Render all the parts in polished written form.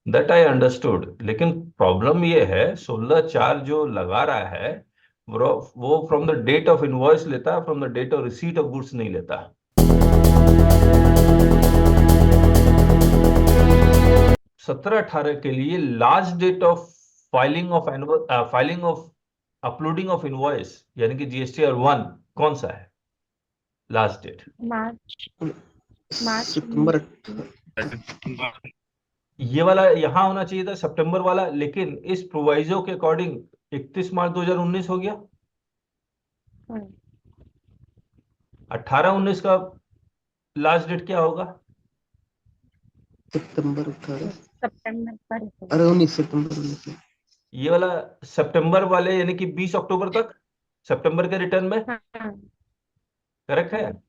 That I understood, लेकिन problem ये है 16/4 जो लगा रहा है वो from the date of invoice लेता है, from the date of receipt of goods नहीं लेता। 17/18 के लिए last date of filing of annual filing of uploading of invoice यानी कि GSTR 1 कौन सा है लास्ट डेट? मार्च। मार्च सितंबर। 19। ये वाला यहाँ होना चाहिए था सितंबर वाला, लेकिन इस प्रोवाइजो के अकॉर्डिंग 31 मार्च 2019 हो गया। 18-19 का लास्ट डेट क्या होगा? सितंबर 18। सितंबर पर अरे 19 सितंबर 19। ये वाला सितंबर वाले यानी कि 20 अक्टूबर तक सितंबर के रिटर्न में हाँ। करेक्ट है। हाँ।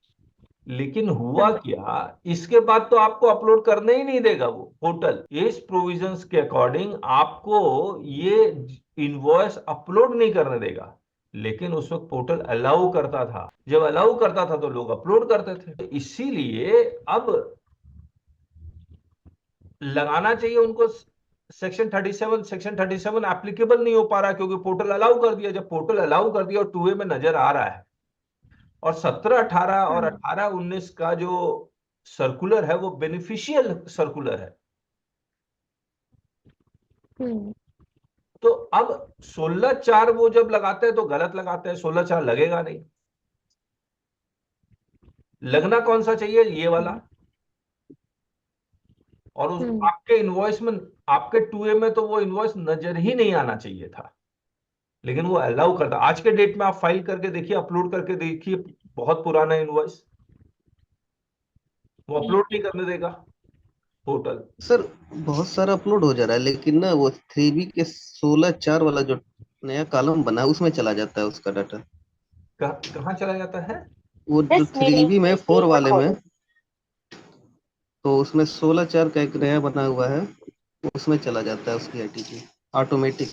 लेकिन हुआ हाँ। क्या, इसके बाद तो आपको अपलोड करने ही नहीं देगा वो पोर्टल। इस प्रोविजंस के अकॉर्डिंग आपको ये इनवॉइस अपलोड नहीं करने देगा, लेकिन उस वक्त पोर्टल अलाउ करता था। जब अलाउ करता था तो लोग अपलोड करते थे, इसीलिए अब लगाना चाहिए उनको। सेक्शन 37 एप्लीकेबल नहीं हो पा रहा क्योंकि पोर्टल अलाउ कर दिया। जब पोर्टल अलाउ कर दिया और टू वे में नजर आ रहा है, और 17/18 और हाँ। 18-19 का जो सर्कुलर है वो बेनिफिशियल सर्कुलर है, हम्म। तो अब 16/4 वो जब लगाते हैं तो गलत लगाते हैं। 16/4 लगेगा नहीं। लगना कौन सा चाहिए, ये वाला। और उस हम्म। आपके इनवॉइस में, आपके टू ए में तो वो इनवॉइस नजर ही नहीं आना चाहिए था, लेकिन वो अलाउ करता। आज के डेट में आप फाइल करके देखिए, अपलोड करके देखिए, बहुत पुराना इनवॉइस वो अपलोड नहीं करने देगा पोर्टल। सर बहुत सारा अपलोड हो जा रहा है, लेकिन ना वो 3B के 16/4 वाला जो नया कॉलम बना है उसमें चला जाता है उसका डाटा। कहाँ चला जाता है? वो जो बस थ्री मेरे बी में ये 4 वाले में, बताओ। तो उसमें 16/4 का एक नया बना हुआ है, उसमें चला जाता है उसकी आईटीसी ऑटोमेटिक।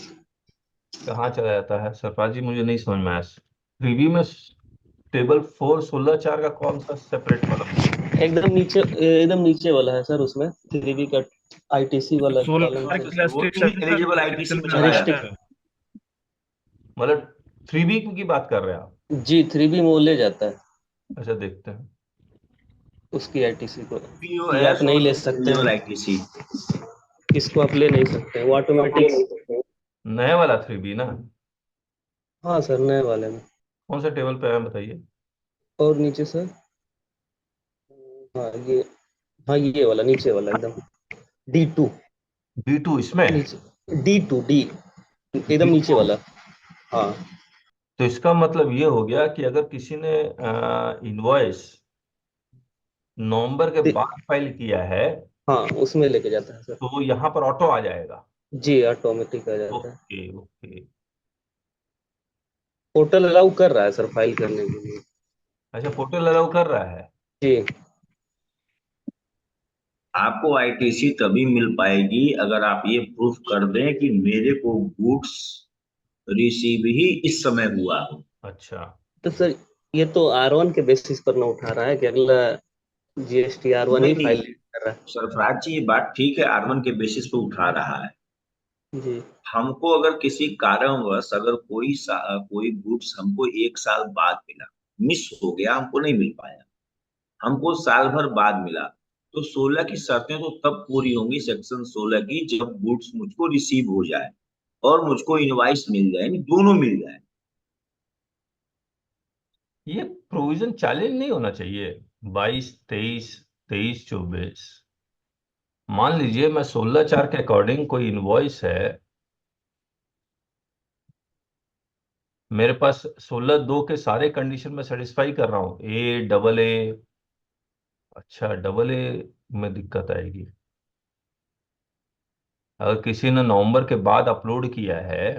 कहाँ चला जाता है सरफराज जी, मुझे नहीं समझ में आया। प्रीव्यू में टेबल 4 16/4 का कौन सा सेपरेट कॉलम? एकदम नीचे वाला है सर, उसमें 3B का आईटीसी वाला कॉलम सोलर है। वो भी एलिजिबल आईटीसी में चला हरिस्टिक। जाता है, मतलब 3B की बात कर रहे हैं आप? जी 3B में वो ले जाता है अच्छा, देखते हैं। उसकी आईटीसी को। ये आप पीओएस नहीं और ले सकते एलिजिबल हैं, आईटीसी। इसको आप ले नहीं सकते हैं, वो ऑटोमेटिक। नए वाला 3B ना? हाँ सर, नए वाले में। कौन सा टेबल पे है बताइए। और नीचे सर, हाँ ये, हाँ ये वाला नीचे वाला एकदम, D2। B2 इसमें? नीचे D2 एकदम नीचे B2। वाला। हाँ। तो इसका मतलब ये हो गया कि अगर किसी ने इनवॉइस नवंबर के दे- बाद फाइल किया है हाँ उसमें लेके जाता है सर। तो वो यहाँ पर ऑटो आ जाएगा। जी ऑटोमेटिक आ जाता है। Okay okay. पोर्टल अलाउ कर रहा है सर फाइल करने के लिए। अच्छा, पोर्टल अलाउ कर रहा है। जी। आपको आईटीसी तभी मिल पाएगी अगर आप ये प्रूफ कर दें कि मेरे को गुड्स रिसीव ही इस समय हुआ हो। अच्छा। तो सर ये तो R1 के बेसिस पर ना उठा रहा है कि अगला GSTR 1 ही नहीं नहीं, फाइल कर रहा सरफराज जी ये बात ठीक है, आर वन के बेसिस पे उठा रहा है। है। जी। हमको अगर किसी कारणवश अगर कोई गुड्स हमको 1 साल बाद मिला, मिस हो गया, हमको नहीं मिल पाया, हमको साल भर बाद मिला, तो 16 की शर्तें तो तब पूरी होंगी, सेक्शन 16 की, जब गुड्स मुझको रिसीव हो जाए और मुझको इनवाइस मिल जाए, यानी दोनों मिल जाए। ये प्रोविजन चैलेंज नहीं होना चाहिए। 22 23 23 24। मान लीजिए मैं 16/4 के अकॉर्डिंग कोई इनवॉइस है मेरे पास, 16/2 के सारे कंडीशन में सेटिस्फाई कर रहा हूं, AA। अच्छा, AA में दिक्कत आएगी अगर किसी ने नवंबर के बाद अपलोड किया है,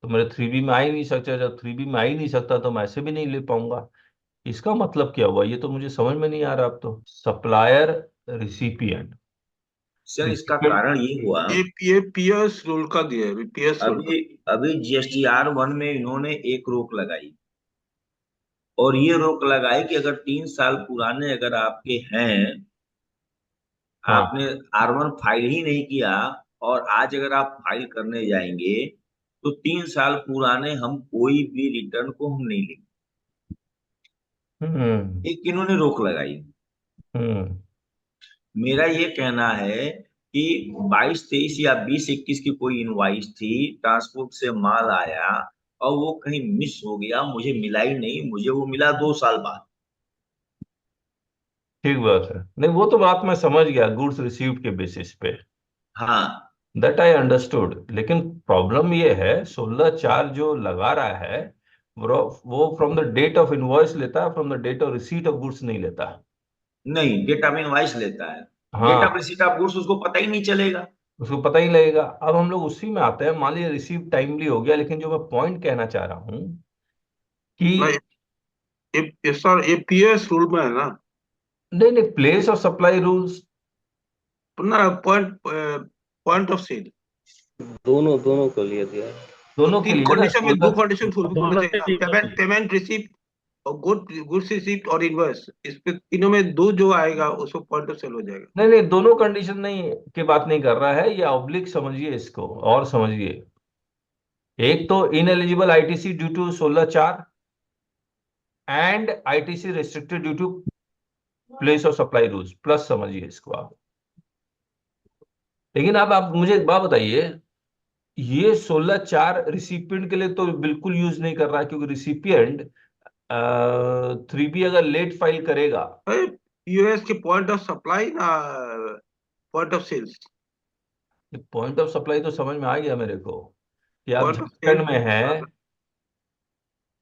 तो मेरे 3B में आ ही नहीं सकता। जब 3B में आ ही नहीं सकता तो मैं ऐसे भी नहीं ले पाऊंगा। इसका मतलब क्या हुआ, ये तो मुझे समझ में नहीं आ रहा अब तो। Supplier recipient. सर इसका रिसिपिएंट कारण ये हुआ, ये पीएस रूल का दिया है, अभी पीएस रूल का। अभी अभी GSTR 1 में इन्होंने एक रोक लगाई, और ये रोक लगाई कि अगर 3 साल पुराने अगर आपके हैं हाँ आपने R1 फाइल ही नहीं किया, और आज अगर आप फाइल करने जाएंगे तो 3 साल पुराने हम कोई भी रिटर्न को हम नहीं लेंगे। हम्म ये किन्होंने रोक लगाई? हम्म मेरा ये कहना है कि 22-23 या 20-21 की कोई इनवाइस थी, ट्रांसपोर्ट से माल आया और वो कहीं मिस हो गया, मुझे मिला ही नहीं, मुझे वो मिला 2 साल बाद। ठीक बात है। नहीं वो तो बात मैं समझ गया, गुड्स रिसीव्ड के बेसिस पे, हाँ, दैट आई अंडरस्टूड। लेकिन प्रॉब्लम ये है 16/4 जो लगा रहा है वो from the date of invoice लेता है, from the date of receipt of goods नहीं लेता। नहीं, डेट ऑफ इनवाइस लेता है। डेट ऑफ हाँ, रिसीट ऑफ गुड्स उसको पता ही नहीं चलेगा। उसको पता ही लगेगा। अब हम लोग उसी में आते हैं, मान लीजिए रिसीव टाइमली हो गया, लेकिन जो मैं पॉइंट कहना चाह रहा हूँ ना कि ये सर ये पीएस रूल में है ना। नहीं नहीं, प्लेस और सप्लाई रूल्स ना पॉइंट पॉइंट ऑफ सेल, दोनों दोनों को लिए दिया है। तो दोनों के तीन लिए ना कंडीशन में 2 16। कंडीशन फुलफिल होना दोनों चाहिए ना, के पेमेंट पेमेंट रिसीप्ट और गुड्स रिसीप्ट और इनवॉइस, इस पे तीनों में दो जो आएगा उसको पॉइंट ऑफ सेल हो जाएगा। नहीं नहीं, दोनों कंडीशन नहीं की बात नहीं कर रहा है ये, ऑब्लिक समझिए इसको और समझिए। एक तो ineligible ITC due to 16/4 and ITC restricted due to place of supply rules, plus समझिए इसको आप। लेकिन अब आप मुझे एक बात बताइए, ये 16/4 रिसिपिएंट के लिए तो बिल्कुल यूज नहीं कर रहा है, क्योंकि रिसिपिएंट 3B अगर लेट फाइल करेगा। यूएस के पॉइंट ऑफ सप्लाई ना point of sales. Point of supply तो समझ में आ गया मेरे को कि आप पॉइंट ऑफ झारखंड सेल में हैं,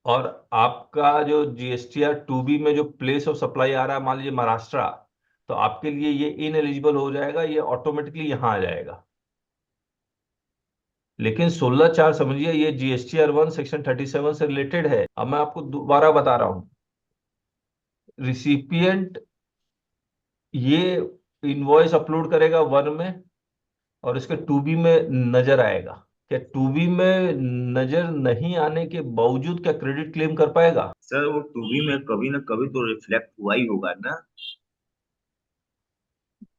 और आपका जो जीएसटीआर 2B में जो प्लेस ऑफ सप्लाई आ रहा है मान लीजिए महाराष्ट्र, तो आपके लिए ये इन एलिजिबल हो जाएगा, ये ऑटोमेटिकली यहां आ जाएगा। लेकिन 16/4 समझिए, ये जीएसटीआर 1 सेक्शन 37 से रिलेटेड है। अब मैं आपको दोबारा बता रहा हूं, रिसिपिएंट ये इनवॉइस अपलोड करेगा 1 में, और इसके 2B में नजर आएगा। क्या 2B में नजर नहीं आने के बावजूद क्या क्रेडिट क्लेम कर पाएगा? सर वो 2B में कभी ना कभी तो रिफ्लेक्ट हुआ ही होगा ना।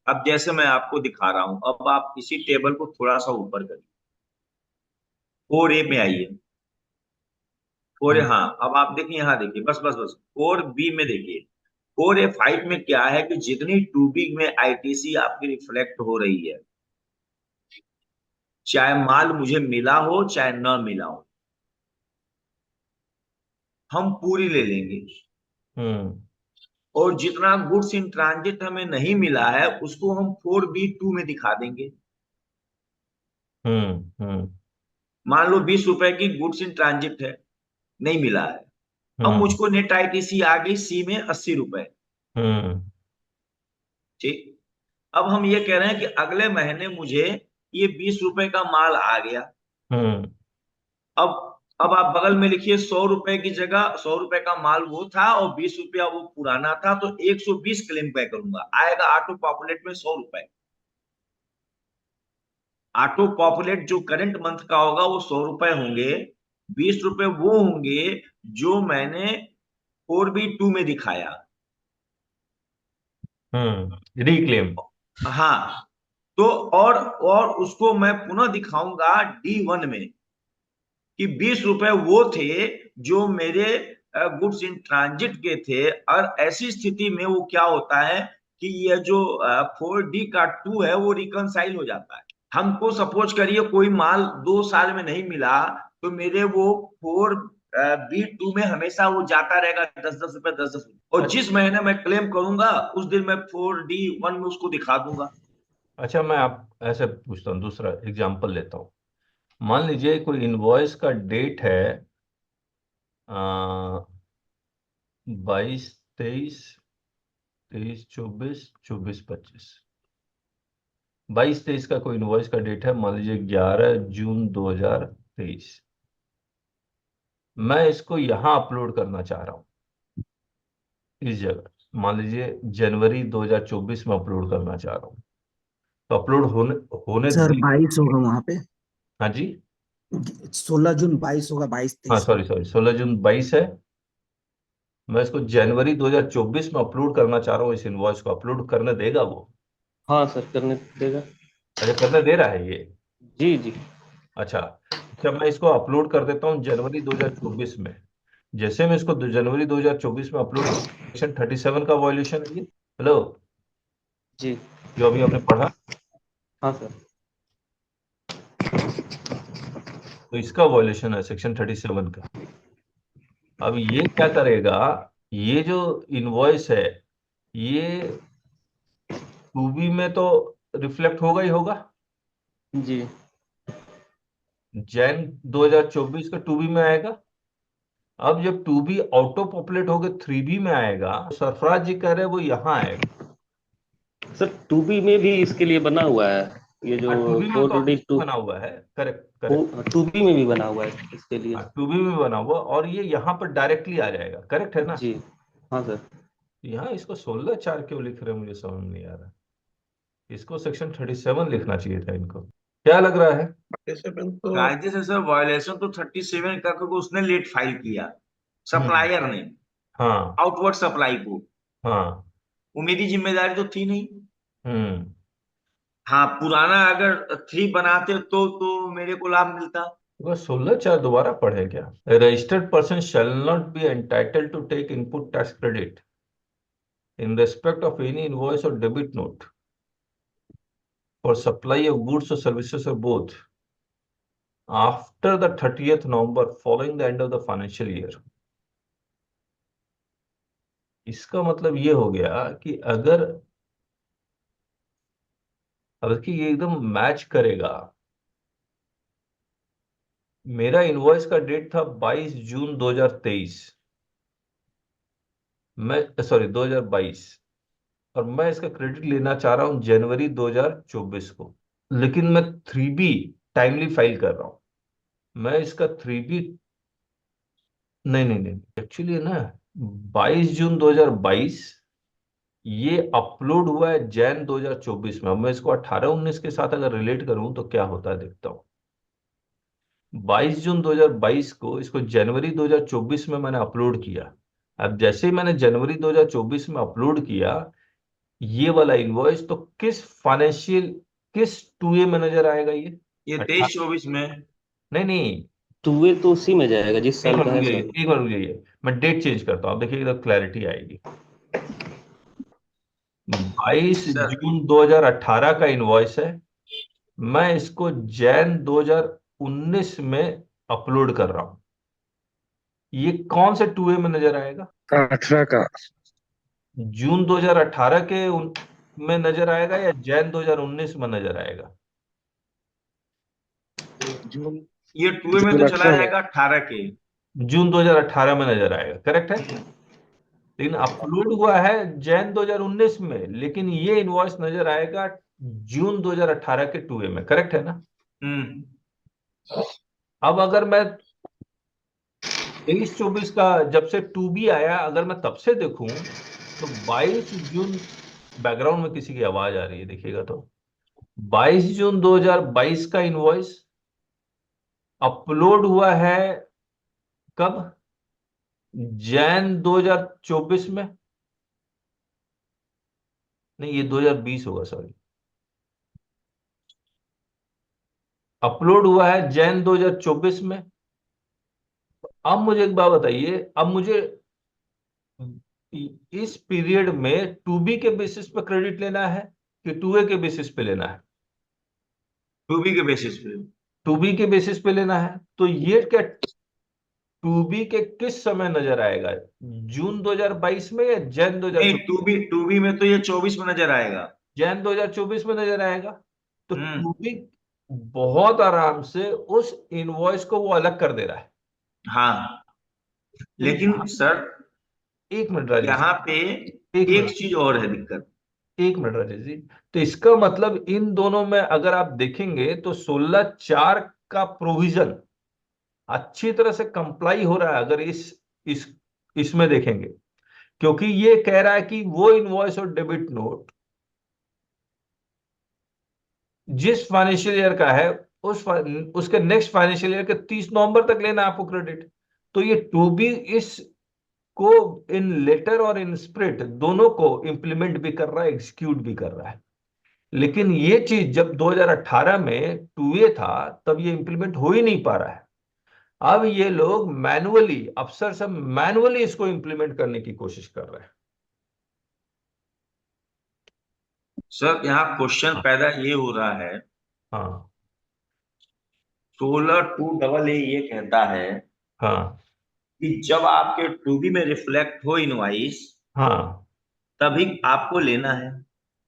अब जैसे मैं आपको दिखा रहा हूं, अब आप इसी टेबल को थोड़ा सा ऊपर करिए, 4A में आइए। 4A, हाँ, अब आप देखिए, यहाँ देखिए, बस बस बस 4B में देखिए। 4A5 में क्या है कि जितनी 2B में आईटीसी आपकी रिफ्लेक्ट हो रही है, चाहे माल मुझे मिला हो चाहे न मिला हो, हम पूरी ले लेंगे। हम्म और जितना गुड्स इन ट्रांजिट हमें नहीं मिला है उसको हम 4B2 में दिखा देंगे। हम्म मान लो 20 रुपए की गुड्स इन ट्रांजिट है, नहीं मिला है। अब हम्म मुझको नेट आईटीसी आ गई सी में 80 रुपए। हम्म ठीक। अब हम ये कह रहे हैं कि अगले महीने मुझे ये 20 रुपए का माल आ गया। हम्म अब अब आप बगल में लिखिए, 100 रुपए की जगह 100 रुपए का माल वो था और 20 रुपया वो पुराना था, तो 120 क्लेम पे करूंगा, आएगा ऑटो पॉपुलेट में 100 रुपए। ऑटो पॉपुलेट जो करंट मंथ का होगा वो 100 रुपए होंगे। 20 रुपए वो होंगे जो मैंने 4B2 में दिखाया। रिक्लेम। हाँ, तो और उसको मैं पुनः दिखाऊंगा D1 में कि 20 रुपए वो थे जो मेरे गुड्स इन ट्रांजिट के थे। और ऐसी स्थिति में वो क्या होता है कि ये जो 4D का 2 है वो रिकनसाइल हो जाता है। हमको सपोज करिए कोई माल 2 साल में नहीं मिला, तो मेरे वो 4B2 में हमेशा वो जाता रहेगा 10-10 रुपए 10-10 रुपए, और जिस महीने मैं क्लेम करूंगा उस दिन मैं 4D1 में उसको दिखा दूंगा। अच्छा, मैं आप ऐसे पूछता हूँ, दूसरा एग्जांपल लेता हूँ। मान लीजिए कोई इनवॉइस का डेट है 22, 23, 23, 24, 24, 25। 22-23 का कोई इनवॉइस का डेट है, मान लीजिए 11 जून 2023। मैं इसको यहां अपलोड करना चाह रहा हूँ, इस जगह मान लीजिए जनवरी 2024 में अपलोड करना चाह रहा हूँ, तो अपलोड होने होने सर दी। 22 होगा वहां पे। हाँ जी। 16 जून 22 होगा, 22 हाँ 23 सॉरी सॉरी, 16 जून 22 है। मैं इसको जनवरी 2024 में अपलोड करना चाह रहा हूँ, इस इनवॉइस को अपलोड करने देगा वो? हाँ सर, करने देगा। अच्छा, करने दे रहा है ये? जी जी। अच्छा, जब मैं इसको अपलोड कर देता हूँ जनवरी 2024 में, जैसे मैं इसको जनवरी 2024 में अपलोड, सेक्शन 37 का वॉल्यूशन है ये। हेलो, जी। जो अभी आपने पढ़ा, हाँ सर। तो इसका वॉल्यूशन है सेक्शन 37 का। अब ये क्या करेगा, ये जो इनवॉइस है ये टू बी में तो रिफ्लेक्ट होगा ही होगा। जी। जैन 2024 का टू बी में आएगा। अब जब टू बी ऑटो पॉपुलेट होकर थ्री बी में आएगा, सरफराज जी कह रहे हैं वो यहाँ आएगा। सर, टू बी में भी इसके लिए बना हुआ है, ये जो हाँ, टू बी में तो कोड ऑब्वियसली टू, बना हुआ है, करेक्ट करेक्ट। टू बी में भी बना हुआ है इसके लिए। हाँ, टू बी में बना हुआ और ये यहाँ पर डायरेक्टली आ जाएगा, करेक्ट है ना? जी। हाँ सर। यहाँ इसको 16(4) क्यों लिख रहे हैं, मुझे समझ में नहीं आ रहा। इसको सेक्शन 37 लिखना चाहिए था इनको। क्या लग रहा है? जैसे मैंने तो कायदे से सर वायलेशन तो 37 का, क्योंकि उसने लेट फाइल किया, हम्म, सप्लायर ने, हाँ आउटवर्ड सप्लाई को। हाँ। वो मेरी जिम्मेदारी तो थी नहीं। हम्म। हाँ, पुराना अगर 3 बनाते तो मेरे को लाभ मिलता। वो 16(4) दोबारा पढ़े क्या? Registered person shall not be entitled to take input tax credit in respect of any invoice or debit note for supply of goods or services or both after the 30th November following the end of the financial year। इसका मतलब ये हो गया कि अगर कि ये एकदम मैच करेगा। मेरा इनवॉइस का डेट था 22 जून 2023, मैं सॉरी 2022, और मैं इसका क्रेडिट लेना चाह रहा हूं जनवरी 2024 को, लेकिन मैं 3B टाइमली फाइल कर रहा हूं। मैं इसका 3B, नहीं नहीं नहीं, एक्चुअली ना 22 जून 2022 ये अपलोड हुआ है जैन 2024 में। अब मैं इसको 18-19 के साथ अगर रिलेट करूं तो क्या होता है देखता हूं। 22 जून 2022 को इसको जनवरी 2024 में मैंने अपलोड किया। अब जैसे ही मैंने जनवरी 2024 में अपलोड किया ये वाला इनवॉइस, तो किस 2A में नजर आएगा ये? ये 18, 23-24 में। नहीं नहीं, टू वे तो उसी में जाएगा जिस एक साल बार का रुक है जाइए, सर। एक बार रुक जाइए, मैं डेट चेंज करता हूं, आप देखिए इधर क्लैरिटी आएगी। 22 सर जून 2018 का इनवॉइस है, मैं इसको जैन 2019 में अपलोड कर रहा हूं। ये कौन से 2A में नजर आएगा? 18 का जून 2018 में नजर आएगा या जैन 2019 में नजर आएगा? जून ये 2 में तो चला जाएगा 18 के। जून 2018 में नजर आएगा, करेक्ट है। लेकिन अपलोड हुआ है जैन 2019 में, लेकिन ये इनवॉइस नजर आएगा जून 2018 के 2A में, करेक्ट है ना? हम्म। अब अगर मैं 23-24 का जब से 2B आया, अगर मैं तब से देखूं तो 22 जून, बैकग्राउंड में किसी की आवाज आ रही है देखिएगा, तो 22 जून 2022 का इनवॉइस अपलोड हुआ है कब? जैन 2024 में, नहीं ये 2020 होगा, सॉरी। अपलोड हुआ है जैन 2024 में। अब मुझे एक बात बताइए, अब मुझे इस पीरियड में 2B के बेसिस पे क्रेडिट लेना है कि 2A के बेसिस पे लेना है? 2B के बेसिस पे। 2B के बेसिस पे लेना है, तो ये क्या 2B के किस समय नजर आएगा, जून 2022 में या जैन नहीं, 2024? 2B में तो ये 24 में नजर आएगा। जैन 2024 में नजर आएगा। तो हम्म। 2B बहुत आराम से उस इनवॉइस को वो अलग कर दे रहा है। हाँ, तो लेकिन सर एक मिनट राजेश, यहाँ पे एक एक मिनट, चीज और है दिक्कत। एक मिनट राजेश जी। तो इसका मतलब इन दोनों में अगर आप देखेंगे तो 16(4) का प्रोविजन अच्छी तरह से कंप्लाई हो रहा है अगर इस इसमें देखेंगे, क्योंकि ये कह रहा है कि वो इनवॉइस और डेबिट नोट जिस फाइनेंशियल ईयर का है उसके नेक्स्ट फाइनेंशियल ईयर के 30 नवंबर तक लेना है आपको क्रेडिट। तो ये 2B इस को इन लेटर और इन स्प्रिट दोनों को इंप्लीमेंट भी कर रहा है, एग्जीक्यूट भी कर रहा है। लेकिन ये चीज जब 2018 में 2A था तब ये इंप्लीमेंट हो ही नहीं पा रहा है। अब ये लोग मैनुअली, अफसर सब मैनुअली इसको इंप्लीमेंट करने की कोशिश कर रहे हैं। सर यहाँ क्वेश्चन पैदा ये हो रहा है, हाँ 16(2) ये कहता है हाँ कि जब आपके 2B में रिफ्लेक्ट हो इनवाइस हाँ, तभी आपको लेना है।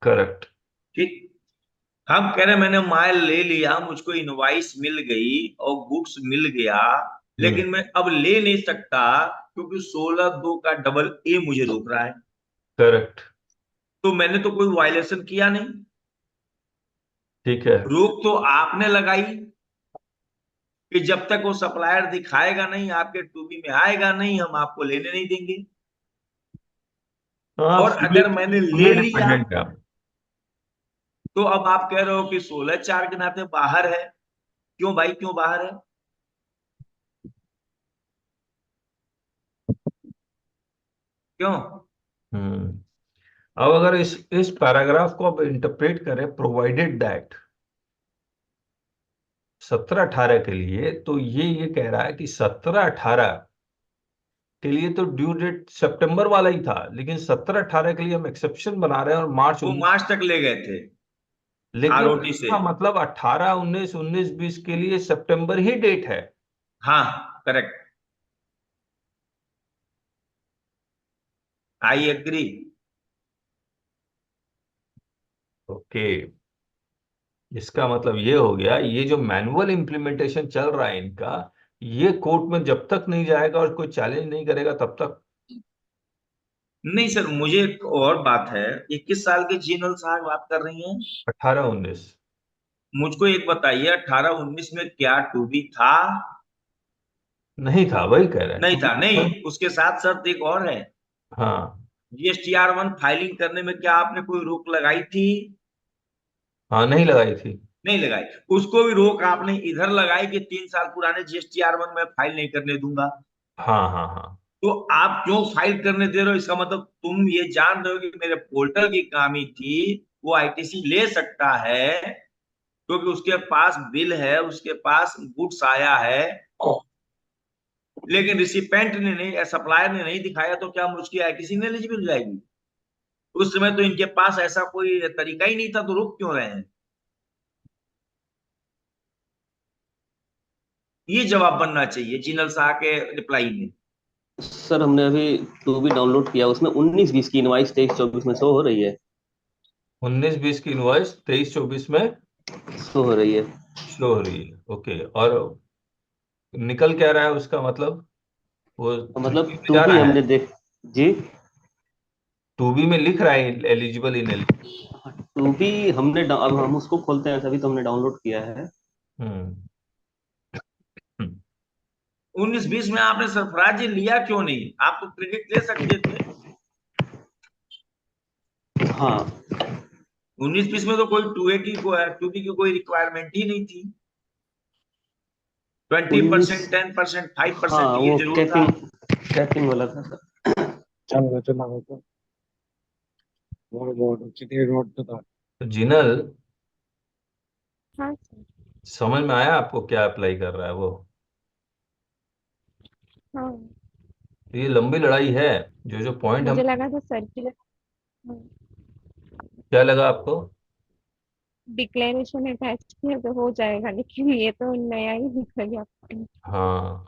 करेक्ट। ठीक, हम कह रहे हैं मैंने माल ले लिया, मुझको इनवाइस मिल गई और गुड्स मिल गया, लेकिन मैं अब ले नहीं सकता क्योंकि 16(2) का AA मुझे रोक रहा है। करेक्ट, तो मैंने तो कोई वायलेशन किया नहीं, ठीक है। रोक तो आपने लगाई कि जब तक वो सप्लायर दिखाएगा नहीं, आपके 2B में आएगा नहीं, हम आपको लेने नहीं देंगे। हाँ, और अगर मैंने ले लिया डिपेंडेंट है। तो अब आप कह रहे हो कि 16(4) के नाते बाहर है। क्यों भाई, क्यों बाहर है? क्यों? हम्म। अब अगर इस पैराग्राफ को अब इंटरप्रेट करें, प्रोवाइडेड दैट 17-18 के लिए, तो ये कह रहा है कि 17-18 के लिए तो ड्यू डेट सितंबर वाला ही था, लेकिन 17-18 के लिए हम एक्सेप्शन बना रहे हैं और मार्च वो 19। मार्च तक ले गए थे लेकिन ROT से। इसका मतलब 18, 19, 19, 20 के लिए सितंबर ही डेट है। हाँ, करेक्ट, आई एग्री। ओके, इसका मतलब ये हो गया, ये जो मैनुअल इम्प्लीमेंटेशन चल रहा है इनका, ये कोर्ट में जब तक नहीं जाएगा और कोई चैलेंज नहीं करेगा तब तक। नहीं सर, मुझे एक और बात है, 21 साल के जीनल साहब बात कर रही हैं, 18-19 मुझको एक बताइए, 18-19 में क्या 2B था? नहीं था, वही कह रहे हैं नहीं था, नहीं। तो। उसके साथ शर्त एक और है, हाँ GSTR 1 फाइलिंग करने में क्या आपने कोई रोक लगाई थी? हाँ, नहीं लगाई थी। नहीं लगाई। उसको भी रोक आपने इधर लगाई कि 3 साल पुराने GSTR 1 में फाइल नहीं करने दूंगा। हाँ हाँ हाँ, तो आप क्यों फाइल करने दे रहे हो? इसका मतलब तुम ये जान रहे हो कि मेरे पोर्टल की खामी थी, वो ITC ले सकता है क्योंकि उसके पास बिल है, उसके पास गुड्स आया है, लेकिन रिसिपेंट ने नहीं, सप्लायर ने नहीं दिखाया, तो क्या मुझकी ITC ने एलिजिबल हो जाएगी? उस समय तो इनके पास ऐसा कोई तरीका ही नहीं था, तो रुक क्यों रहे हैं? ये जवाब बनना चाहिए जिनल शाह के रिप्लाई में। सर हमने अभी 2B डाउनलोड किया, उसमें 19-20 की इनवाइस 23-24 में शो हो रही है। 19-20 की इनवॉइस 23-24 में शो हो रही है। शो हो रही है। ओके, और निकल क्या रहा है उसका मतलब? वो मतलब 3B में जा 2B रहा है, हमने देख जी, 2B में लिख रहा है एलिजिबल इन। 2B अब हम उसको खोलते हैं, तभी तो हमने डाउनलोड किया है। हम्म। 19-20 में आपने सरफराज जी लिया क्यों नहीं? आप तो क्रेडिट ले सकते थे। हाँ 19-20 में तो कोई 2B की कोई रिक्वायरमेंट ही नहीं थी। 19, 20%, 10%, 5% हाँ ये वो जरूर था। कैपिंग वाला था सर। तो जिनल, हाँ सर। समझ में आया आपको क्या अप्लाई कर रहा है वो? हाँ, तो ये लंबी लड़ाई है। जो जो पॉइंट हम, मुझे लगा था सर्कुलर क्या लगा आपको? डिक्लेरेशन अटैच किया तो हो जाएगा, लेकिन ये तो नया ही निकल गया। हाँ,